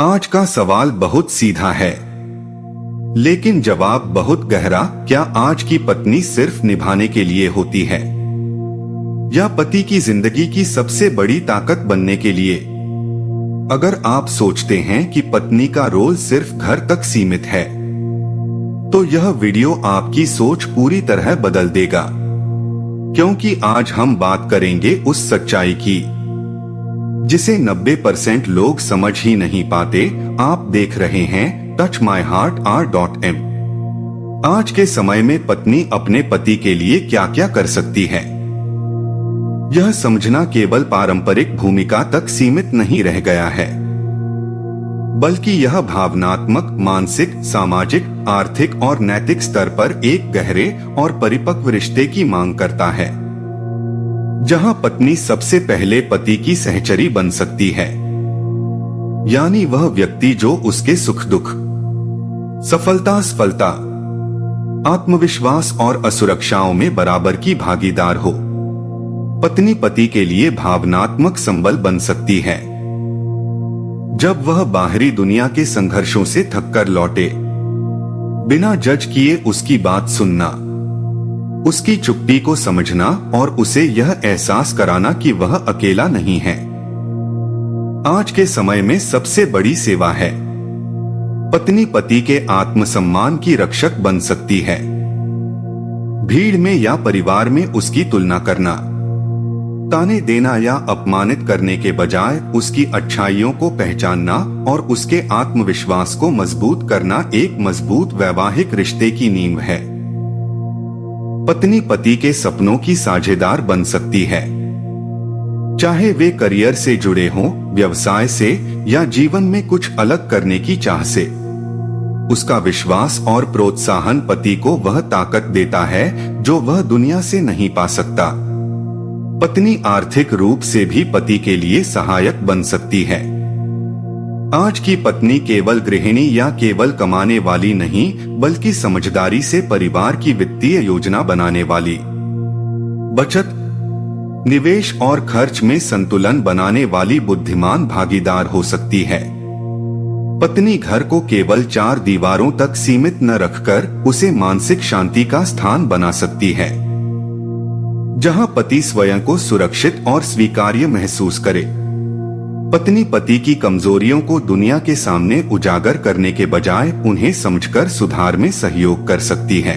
आज का सवाल बहुत सीधा है, लेकिन जवाब बहुत गहरा। क्या आज की पत्नी सिर्फ निभाने के लिए होती है, या पति की जिंदगी की सबसे बड़ी ताकत बनने के लिए? अगर आप सोचते हैं कि पत्नी का रोल सिर्फ घर तक सीमित है, तो यह वीडियो आपकी सोच पूरी तरह बदल देगा, क्योंकि आज हम बात करेंगे उस सच्चाई की जिसे 90% लोग समझ ही नहीं पाते। आप देख रहे हैं टच माई हार्ट R.M। आज के समय में पत्नी अपने पति के लिए क्या क्या कर सकती है, यह समझना केवल पारंपरिक भूमिका तक सीमित नहीं रह गया है, बल्कि यह भावनात्मक, मानसिक, सामाजिक, आर्थिक और नैतिक स्तर पर एक गहरे और परिपक्व रिश्ते की मांग करता है, जहां पत्नी सबसे पहले पति की सहचरी बन सकती है, यानी वह व्यक्ति जो उसके सुख दुख, सफलता असफलता, आत्मविश्वास और असुरक्षाओं में बराबर की भागीदार हो। पत्नी पति के लिए भावनात्मक संबल बन सकती है। जब वह बाहरी दुनिया के संघर्षों से थककर लौटे, बिना जज किए उसकी बात सुनना, उसकी चुप्पी को समझना और उसे यह एहसास कराना कि वह अकेला नहीं है, आज के समय में सबसे बड़ी सेवा है। पत्नी पति के आत्मसम्मान की रक्षक बन सकती है। भीड़ में या परिवार में उसकी तुलना करना, ताने देना या अपमानित करने के बजाय उसकी अच्छाइयों को पहचानना और उसके आत्मविश्वास को मजबूत करना एक मजबूत वैवाहिक रिश्ते की नींव है। पत्नी पति के सपनों की साझेदार बन सकती है, चाहे वे करियर से जुड़े हों, व्यवसाय से, या जीवन में कुछ अलग करने की चाह से। उसका विश्वास और प्रोत्साहन पति को वह ताकत देता है जो वह दुनिया से नहीं पा सकता। पत्नी आर्थिक रूप से भी पति के लिए सहायक बन सकती है। आज की पत्नी केवल गृहिणी या केवल कमाने वाली नहीं, बल्कि समझदारी से परिवार की वित्तीय योजना बनाने वाली, बचत, निवेश और खर्च में संतुलन बनाने वाली बुद्धिमान भागीदार हो सकती है। पत्नी घर को केवल 4 दीवारों तक सीमित न रखकर उसे मानसिक शांति का स्थान बना सकती है, जहां पति स्वयं को सुरक्षित और स्वीकार्य महसूस करे। पत्नी पति की कमजोरियों को दुनिया के सामने उजागर करने के बजाय उन्हें समझकर सुधार में सहयोग कर सकती है।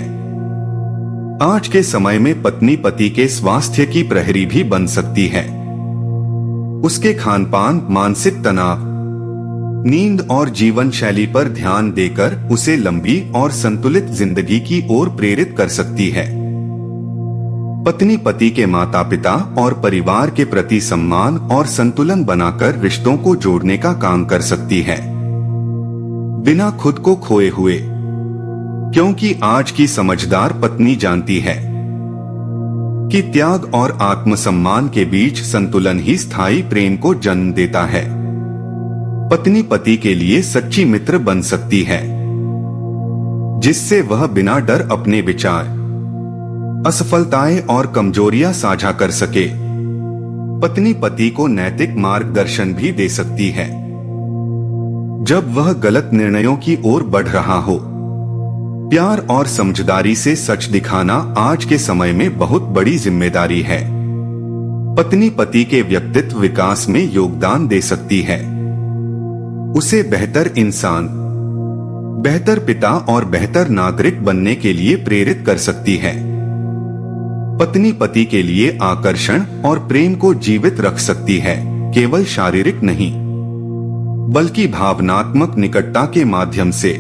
आज के समय में पत्नी पति के स्वास्थ्य की प्रहरी भी बन सकती है। उसके खानपान, मानसिक तनाव, नींद और जीवन शैली पर ध्यान देकर उसे लंबी और संतुलित जिंदगी की ओर प्रेरित कर सकती है। पत्नी पति के माता पिता और परिवार के प्रति सम्मान और संतुलन बनाकर रिश्तों को जोड़ने का काम कर सकती है, बिना खुद को खोए हुए, क्योंकि आज की समझदार पत्नी जानती है कि त्याग और आत्मसम्मान के बीच संतुलन ही स्थायी प्रेम को जन्म देता है। पत्नी पति के लिए सच्ची मित्र बन सकती है, जिससे वह बिना डर अपने विचार, असफलताएं और कमजोरियां साझा कर सके। पत्नी पति को नैतिक मार्गदर्शन भी दे सकती है, जब वह गलत निर्णयों की ओर बढ़ रहा हो। प्यार और समझदारी से सच दिखाना आज के समय में बहुत बड़ी जिम्मेदारी है। पत्नी पति के व्यक्तित्व विकास में योगदान दे सकती है, उसे बेहतर इंसान, बेहतर पिता और बेहतर नागरिक बनने के लिए प्रेरित कर सकती है। पत्नी पति के लिए आकर्षण और प्रेम को जीवित रख सकती है, केवल शारीरिक नहीं, बल्कि भावनात्मक निकटता के माध्यम से,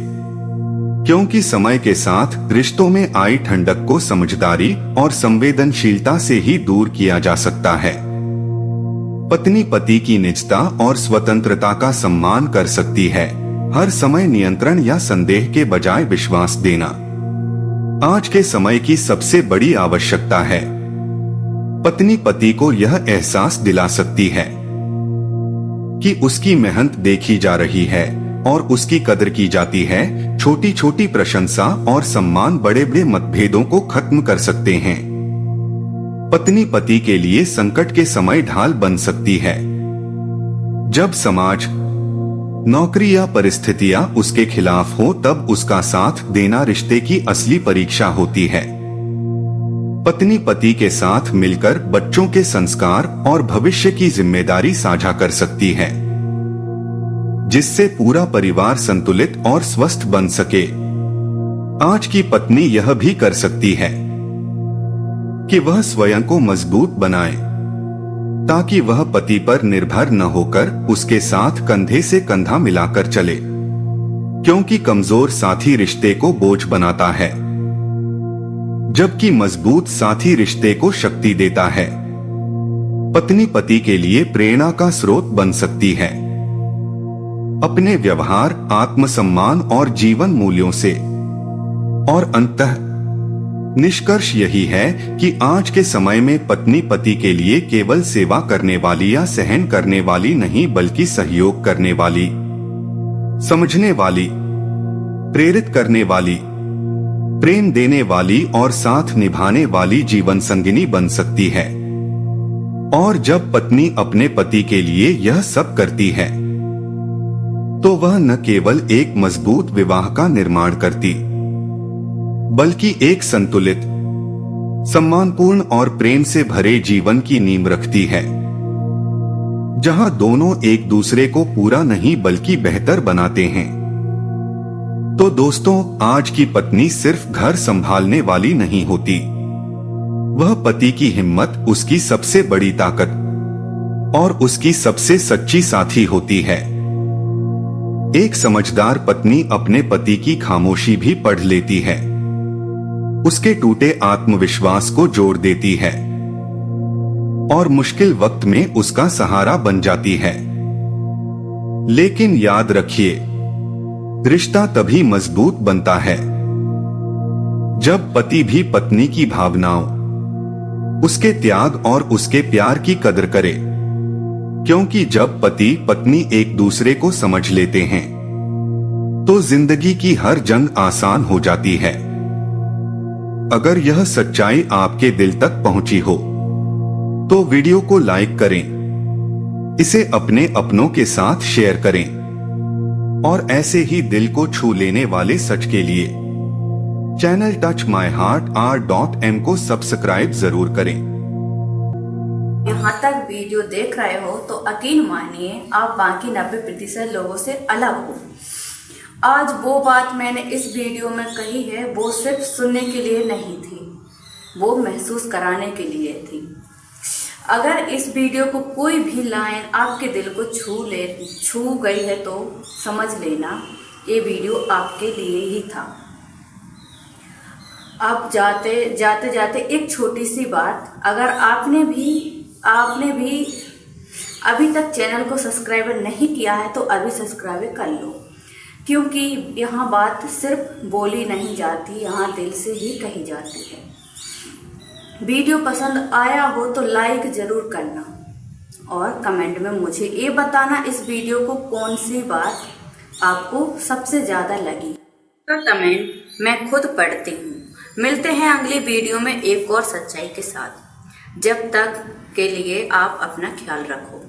क्योंकि समय के साथ रिश्तों में आई ठंडक को समझदारी और संवेदनशीलता से ही दूर किया जा सकता है। पत्नी पति की निजता और स्वतंत्रता का सम्मान कर सकती है, हर समय नियंत्रण या संदेह के बजाय विश्वास देना आज के समय की सबसे बड़ी आवश्यकता है। पत्नी पति को यह एहसास दिला सकती है कि उसकी मेहनत देखी जा रही है और उसकी कदर की जाती है। छोटी छोटी प्रशंसा और सम्मान बड़े बड़े मतभेदों को खत्म कर सकते हैं। पत्नी पति के लिए संकट के समय ढाल बन सकती है। जब समाज, नौकरी या परिस्थितियां उसके खिलाफ हो तब उसका साथ देना रिश्ते की असली परीक्षा होती है। पत्नी पति के साथ मिलकर बच्चों के संस्कार और भविष्य की जिम्मेदारी साझा कर सकती है, जिससे पूरा परिवार संतुलित और स्वस्थ बन सके। आज की पत्नी यह भी कर सकती है कि वह स्वयं को मजबूत बनाए, ताकि वह पति पर निर्भर न होकर उसके साथ कंधे से कंधा मिलाकर चले, क्योंकि कमजोर साथी रिश्ते को बोझ बनाता है, जबकि मजबूत साथी रिश्ते को शक्ति देता है। पत्नी पति के लिए प्रेरणा का स्रोत बन सकती है, अपने व्यवहार, आत्मसम्मान और जीवन मूल्यों से। और अंततः निष्कर्ष यही है कि आज के समय में पत्नी पति के लिए केवल सेवा करने वाली या सहन करने वाली नहीं, बल्कि सहयोग करने वाली, समझने वाली, प्रेरित करने वाली, प्रेम देने वाली और साथ निभाने वाली जीवन संगिनी बन सकती है। और जब पत्नी अपने पति के लिए यह सब करती है, तो वह न केवल एक मजबूत विवाह का निर्माण करती, बल्कि एक संतुलित, सम्मानपूर्ण और प्रेम से भरे जीवन की नींव रखती है, जहां दोनों एक दूसरे को पूरा नहीं बल्कि बेहतर बनाते हैं। तो दोस्तों, आज की पत्नी सिर्फ घर संभालने वाली नहीं होती, वह पति की हिम्मत, उसकी सबसे बड़ी ताकत और उसकी सबसे सच्ची साथी होती है। एक समझदार पत्नी अपने पति की खामोशी भी पढ़ लेती है, उसके टूटे आत्मविश्वास को जोड़ देती है और मुश्किल वक्त में उसका सहारा बन जाती है। लेकिन याद रखिए, रिश्ता तभी मजबूत बनता है जब पति भी पत्नी की भावनाओं, उसके त्याग और उसके प्यार की कदर करे, क्योंकि जब पति पत्नी एक दूसरे को समझ लेते हैं तो जिंदगी की हर जंग आसान हो जाती है। अगर यह सच्चाई आपके दिल तक पहुंची हो तो वीडियो को लाइक करें, इसे अपने अपनों के साथ शेयर करें और ऐसे ही दिल को छू लेने वाले सच के लिए channel touch my heart R.M को सब्सक्राइब जरूर करें। यहाँ तक वीडियो देख रहे हो तो यकीन मानिए आप बाकी 90% लोगों से अलग हो। आज वो बात मैंने इस वीडियो में कही है, वो सिर्फ सुनने के लिए नहीं थी, वो महसूस कराने के लिए थी। अगर इस वीडियो को कोई भी लाइन आपके दिल को छू गई है तो समझ लेना ये वीडियो आपके लिए ही था। अब जाते जाते एक छोटी सी बात, अगर आपने भी अभी तक चैनल को सब्सक्राइब नहीं किया है तो अभी सब्सक्राइब कर लो, क्योंकि यहाँ बात सिर्फ बोली नहीं जाती, यहाँ दिल से ही कही जाती है। वीडियो पसंद आया हो तो लाइक जरूर करना और कमेंट में मुझे ये बताना इस वीडियो को कौन सी बात आपको सबसे ज़्यादा लगी। तो कमेंट मैं खुद पढ़ती हूँ। मिलते हैं अगली वीडियो में एक और सच्चाई के साथ। जब तक के लिए आप अपना ख्याल रखो।